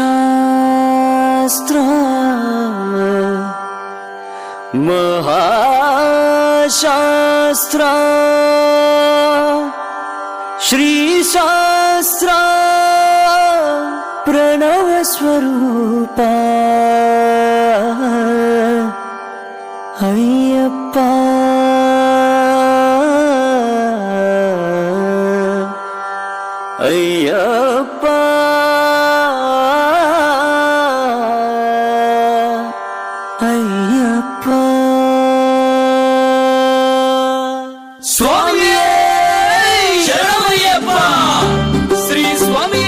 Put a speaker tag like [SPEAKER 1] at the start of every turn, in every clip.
[SPEAKER 1] धर्मशास्त्र महाशास्त्र श्रीशास्त्र प्रणव स्वरूपा अय्यप्पा अय्यप्पा अय्यप्पा स्वामी शरणमय्यप्पा श्री स्वामी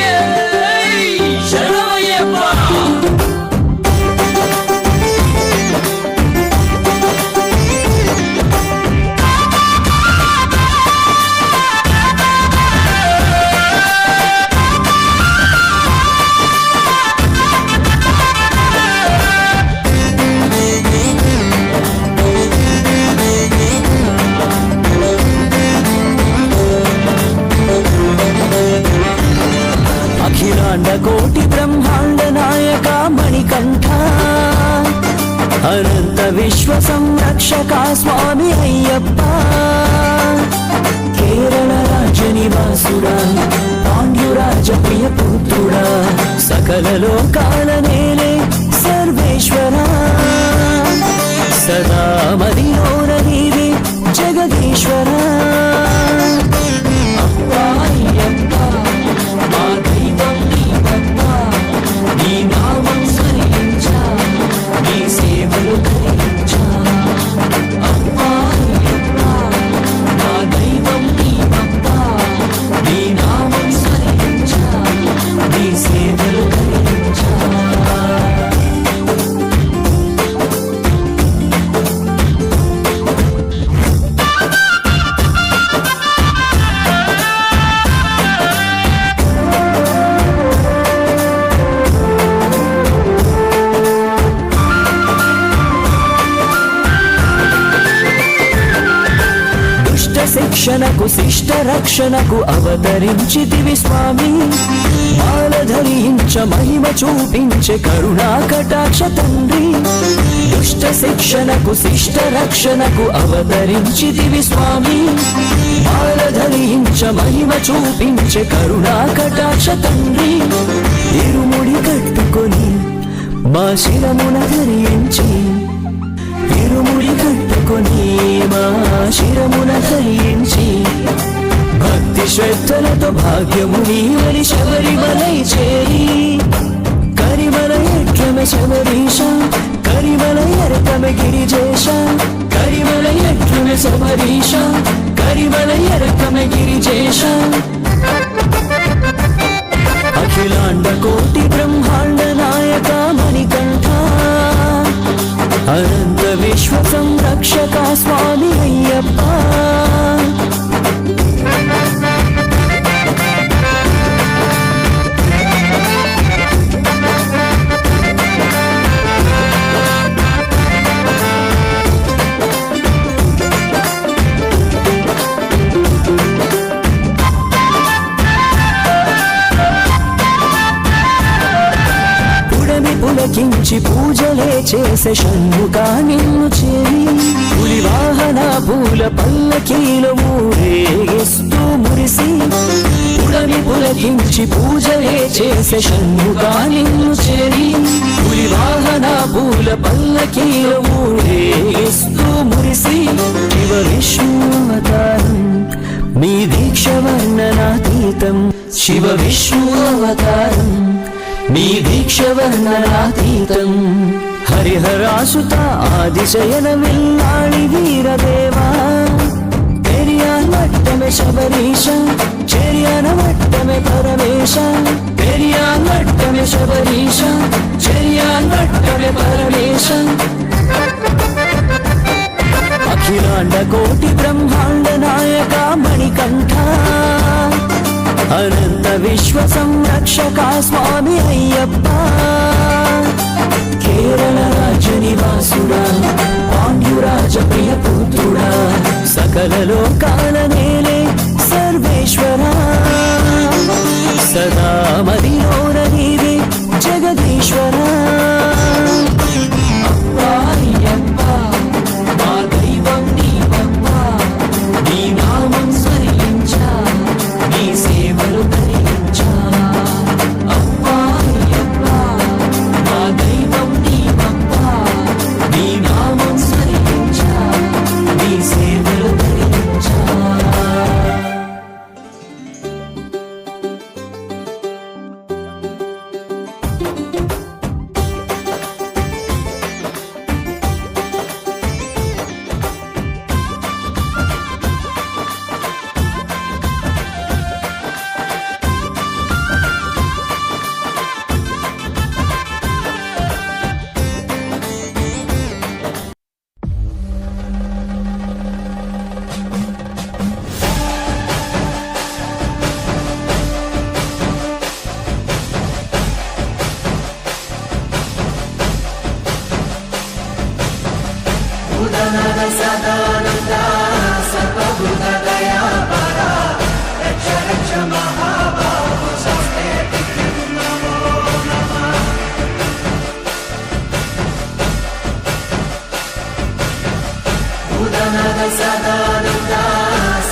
[SPEAKER 1] शरणमय्यप्पा अखिलांड कोटि ब्रह्मांड नायक मणिकंठ अनंत विश्व संरक्षक स्वामी अय्यप्पा केरल राज्य निवासुड़ा पांड्युराज प्रिय पुत्रुड़ा सकल लोकाल नेले सर्वेश्वरा सदा मदियोर नीवे जगदीश्वरा अप्पा अय्यप्पा మా దైవం నీవప్పా నీ నామం స్మరించా నీ సేవలు ధరించా అప్పా అయ్యప్పా మా దైవం నీవప్పా నీ నామం స్మరించా నీ సేవలు ధరించా శిక్షణకు శిష్ట రక్షణకు అవతరించితివి స్వామి మాల ధరించ మహిమ చూపించే కరుణా కటాక్ష తండ్రి దుష్ట శిక్షణకు శిష్ట రక్షణకు అవతరించితివి స్వామి మాల ధరించ మహిమ చూపించే కరుణా కటాక్ష తండ్రి ఇరుముడి కట్టుకొని మా శిరమున ధరించి ఇరుముడి కట్టుకొని మా శిరమున ధరించి భక్తి శ్రద్ధలతో భాగ్యము నీవని శబరిమలై చేరి కరిమలై ఎట్లమె శబరీష కరిమలై ఎరకమె గిరిజేష కరిమలై ఎట్లమె శబరీష కరిమలై ఎరకమె గిరిజేష అఖిలాండ కోటి బ్రహ్మాండ నాయక మణికంఠ अनंत विश्व संरक्षक स्वामी अय्यप्पा పులకించి పూజలే చేసే షణ్ముఖ నిన్ను చేరి పులి వాహన పూల పల్లకీలో ఊరేగిస్తూ మురిసి పుడమి పులకించి పూజలే చేసే షణ్ముఖ నిన్ను చేరి పులి వాహన పూల పల్లకీలో ఊరేగిస్తూ మురిసి శివ విష్ణు అవతారం మీ దీక్ష వర్ణనాతీతం శివ విష్ణు అవతారం నీ దీక్ష వర్ణనాతీతం హరిహరాసుత ఆదిశయన విల్లాళి వీరదేవా పెరియాన్ మట్టమే శబరీష చెరియాన మట్టమే పరమేశ పెరియాన్ మట్టమే శబరీష చెరియాన్ మట్టమే పరమేశ అఖిలాండ కోటి బ్రహ్మాండ నాయక మణికంఠ अनंत विश्व संरक्षक स्वामी अय्यप्पा केरल राज्य निवासुड़ा पांड्युराज प्रिय पुत्रुड़ा सकल लोकाल नेले सर्वेश्वरा सदा मदियोर భూతనాథ సదానంద సర్వభూత దయాపరా రక్ష రక్ష మహాబాహో స్వస్తే నమో నమః. భూతనాథ సదానంద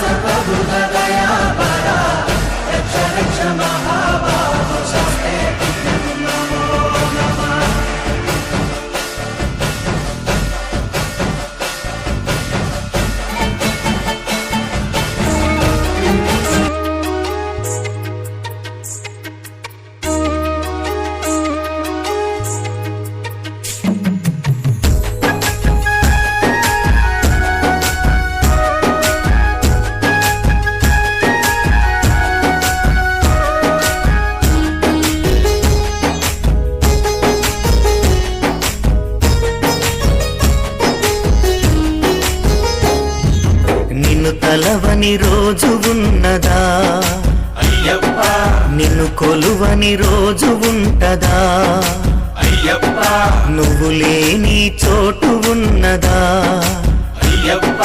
[SPEAKER 1] సర్వభూత దయాపరా రక్ష రక్ష మహాబాహో స్వస్తే నమో నమః.
[SPEAKER 2] నిన్ను తలవని రోజు ఉన్నదా
[SPEAKER 3] అయ్యప్ప
[SPEAKER 2] నిన్ను కొలువని రోజు ఉంటదా
[SPEAKER 3] అయ్యప్ప
[SPEAKER 2] నువ్వు లేని చోటు ఉన్నదా
[SPEAKER 3] అయ్యప్ప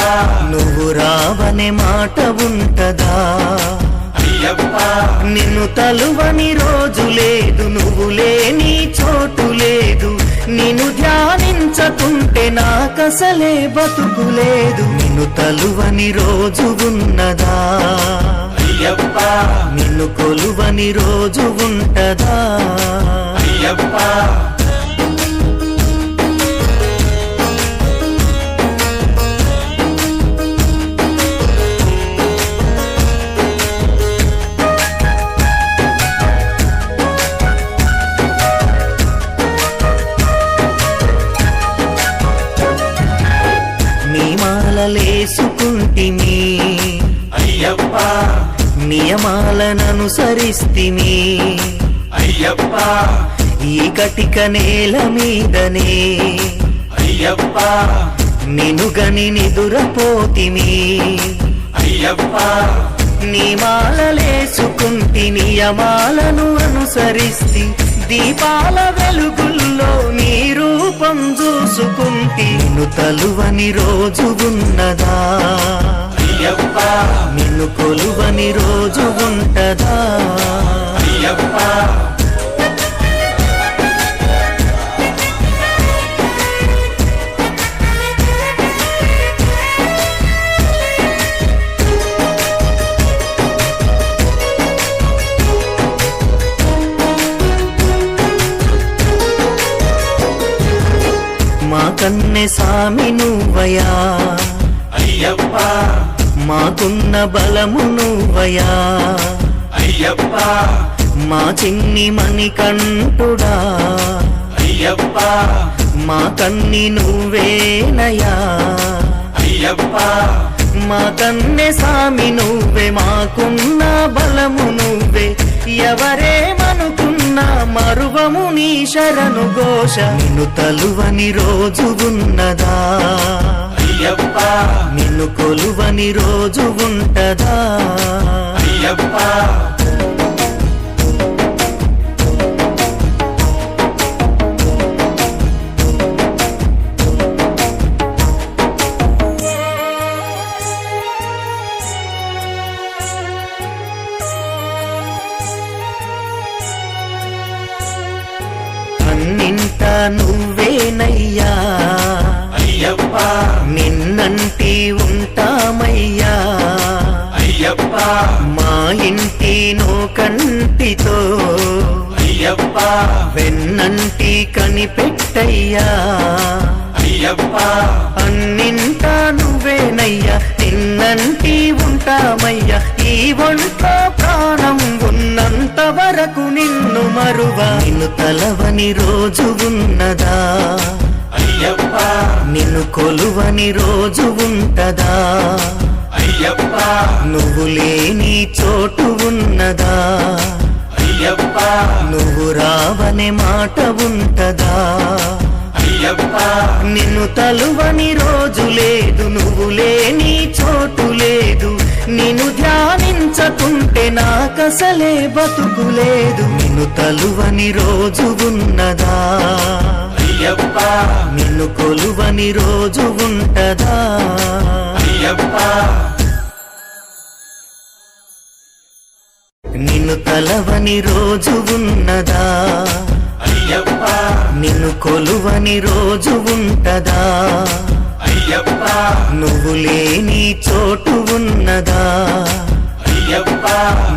[SPEAKER 2] నువ్వు రావనే మాట ఉంటదా
[SPEAKER 3] అయ్యప్ప
[SPEAKER 2] నిన్ను తలువని రోజు లేదు నువ్వు లేని చోటు లేదు నిన్ను ధ్యానించకుంటే నాకసలే బతుకు లేదు నిన్ను తలువని రోజు ఉన్నదా
[SPEAKER 3] అయ్యప్ప
[SPEAKER 2] నిన్ను కొలువని రోజు ఉంటదా
[SPEAKER 3] అయ్యప్ప
[SPEAKER 2] నీ మాలలేసుకుంటిమి
[SPEAKER 3] అయ్యప్ప
[SPEAKER 2] నియమాలననుసరిస్తిమి
[SPEAKER 3] అయ్యప్ప
[SPEAKER 2] ఈ కటిక నేల మీదనే
[SPEAKER 3] అయ్యప్ప
[SPEAKER 2] నిన్ను గని నిదురపోతిమి
[SPEAKER 3] అయ్యప్ప
[SPEAKER 2] నీ మాలలేసుకుంటి నియమాలను అనుసరిస్తి దీపాల వెలుగుల్లో నీ రూపం చూసుకుంటి నిన్ను తలువని రోజు ఉన్నదా
[SPEAKER 3] అయ్యప్ప
[SPEAKER 2] నిన్ను కొలువని రోజు ఉంటదా
[SPEAKER 3] అయ్యప్ప
[SPEAKER 2] మా కన్నె సామి నువ్వయా
[SPEAKER 3] అయ్యప్ప
[SPEAKER 2] మాకున్న బలము నువ్వయా
[SPEAKER 3] అయ్యప్ప
[SPEAKER 2] మా చిన్ని మణికంఠుడా
[SPEAKER 3] అయ్యప్ప
[SPEAKER 2] మా కన్ని నువ్వేనయా
[SPEAKER 3] అయ్యప్ప
[SPEAKER 2] మా కన్నె సామి నువ్వే మాకున్న బలము నువ్వే ఎవరేమనుకున్నా మరువము నీ శరణు ఘోష నిన్ను తలువని రోజు ఉన్నదా
[SPEAKER 3] అయ్యప్ప
[SPEAKER 2] నిన్ను కొలువని రోజు ఉంటదా
[SPEAKER 3] అయ్యప్ప
[SPEAKER 2] అన్నింట నువ్వేనయ్యా
[SPEAKER 3] అయ్యప్ప
[SPEAKER 2] నిన్నంటి ఉంటామయ్యా
[SPEAKER 3] అయ్యప్ప
[SPEAKER 2] మా ఇంటి నో కంటితో
[SPEAKER 3] అయ్యప్ప
[SPEAKER 2] వెన్నంటి కనిపెట్టయ్యా
[SPEAKER 3] అయ్యప్ప
[SPEAKER 2] అన్నింటా నువ్వేనయ్యా నిన్నంటి ఉంటామయ్యా ఈ ఒంట్లో ప్రాణం ఉన్నంత వరకు నిన్ను మరువా నిన్ను తలవని రోజు ఉన్నదా
[SPEAKER 3] అయ్యప్ప
[SPEAKER 2] నిన్ను కొలువని రోజు ఉంటదా
[SPEAKER 3] అయ్యప్ప
[SPEAKER 2] నువ్వు లేని చోటు ఉన్నదా
[SPEAKER 3] అయ్యప్ప
[SPEAKER 2] నువ్వు రావనే మాట ఉంటదా
[SPEAKER 3] అయ్యప్ప
[SPEAKER 2] నిన్ను తలువని రోజు లేదు నువ్వు లేని చోటు లేదు నిన్ను ధ్యానించకుంటే నాకసలే బతుకు లేదు నిన్ను తలువని రోజు ఉన్నదా
[SPEAKER 3] అయ్యప్ప
[SPEAKER 2] నిన్ను కొలువని రోజు ఉంటదా
[SPEAKER 3] అయ్యప్ప
[SPEAKER 2] నిన్ను తలవని రోజు ఉన్నదా
[SPEAKER 3] అయ్యప్ప
[SPEAKER 2] నిన్ను కొలువని రోజు ఉంటదా
[SPEAKER 3] అయ్యప్ప
[SPEAKER 2] నువ్వు లేని చోటు ఉన్నదా
[SPEAKER 3] అయ్యప్ప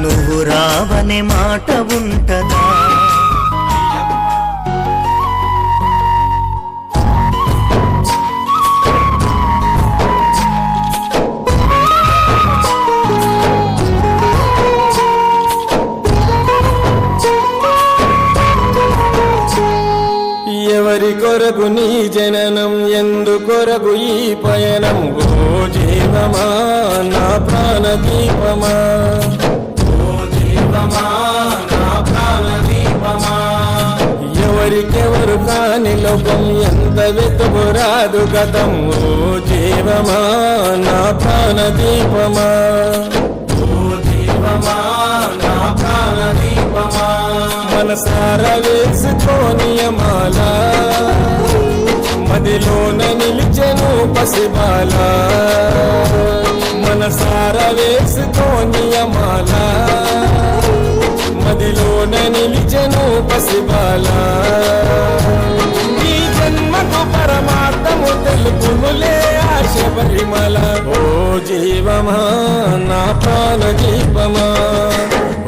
[SPEAKER 2] నువ్వు రావనే మాట ఉంటదా
[SPEAKER 4] ఎవరి కొరకు నీ జననం ఎందు కొరకు ఈ పయనం ఓ జీవమా నా ప్రాణ దీపమా
[SPEAKER 3] ఓ దీపమా నా ప్రాణ దీపమా
[SPEAKER 4] ఎవరికెవరు కాని లోకం ఎంత వెతుకురాదు గతం ఓ జీవమా నా ప్రాణ దీపమా
[SPEAKER 3] ఓ దీపమా నా ప్రాణ దీపమా
[SPEAKER 4] మనసార వేసుకోని మాల మదిలోన నిలిచెను పసిబాల మనసార వేసుకోని మాల మదిలోన నిలిచెను పసిబాల ఈ జన్మకు పరమార్థము తెలుపునులే ఆశ పరిమళ ఓ జీవమా నా ప్రాణ దీపమా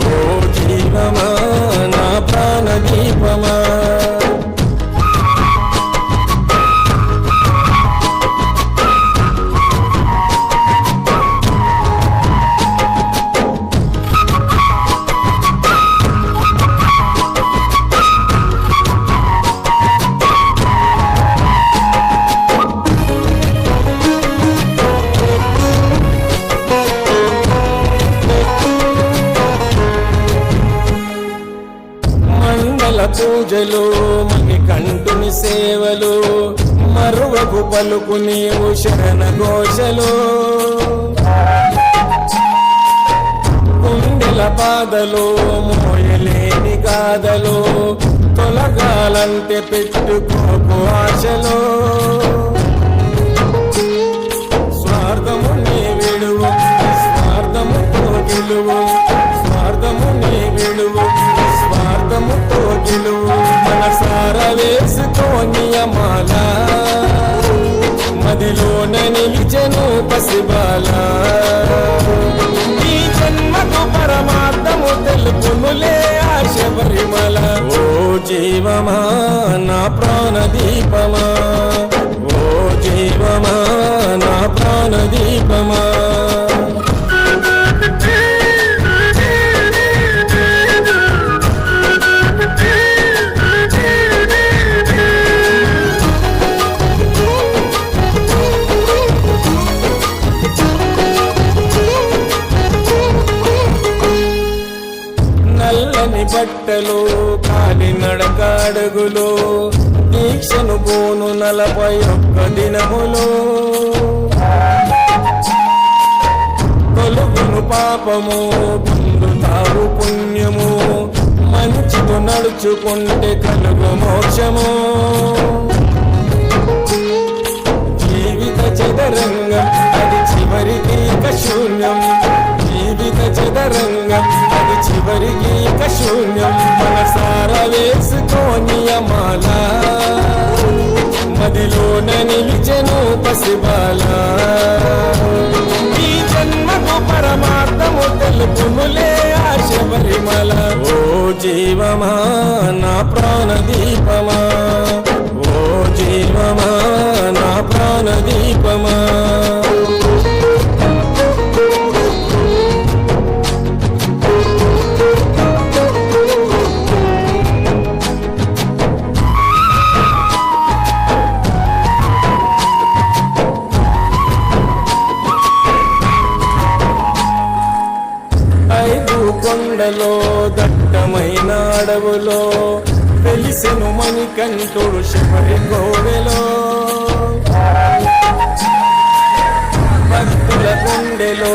[SPEAKER 4] ఓ జీవమా నా ప్రాణ దీపమా పూజలు మణికంఠుని సేవలు మరువకు పలుకు నీవు శరణ ఘోషలు కుండెల పాదలు మోయలేని గాథలు తొలగాలంటే పెట్టుకోకు ఆశలు స్వార్థము నీ విడువు స్వార్థముతో గెలువు స్వార్థము నీ విడువు స్వార్థముతో గెలువు మనసార వేసుకోని మాల మదిలోన నిలిచెను పసిబాల ఈ జన్మకు పరమార్థము తెలుపునులే ఆశ పరిమళ ఓ జీవమా నా ప్రాణ దీపమా ఓ జీవమా నా ప్రాణ దీపమా నల్లని బట్టలు కాలి నడకాడుగులు దీక్షను పోను 41 దినములు తొలుగును పాపము పొందుతావు పుణ్యము మంచితో నడుచుకుంటే కలుగు మోక్షము జీవిత చదరంగం అది చివరికి శూన్యం జీవిత చదరంగం అది చివరికి శూన్యం మనసార వేసుకోని మాల మదిలోన నిలిచెను పసిబాల ఈ జన్మకు పరమార్థము తెలుపునులే ఆశ పరిమళ ఓ జీవమా నా ప్రాణ దీపమా ఓ జీవమా నా ప్రాణ దీపమా కొండలో దట్టమైన అడవులో తెలిసెను మణికంఠుడు శబరి కోవెలో భక్తుల గుండెలో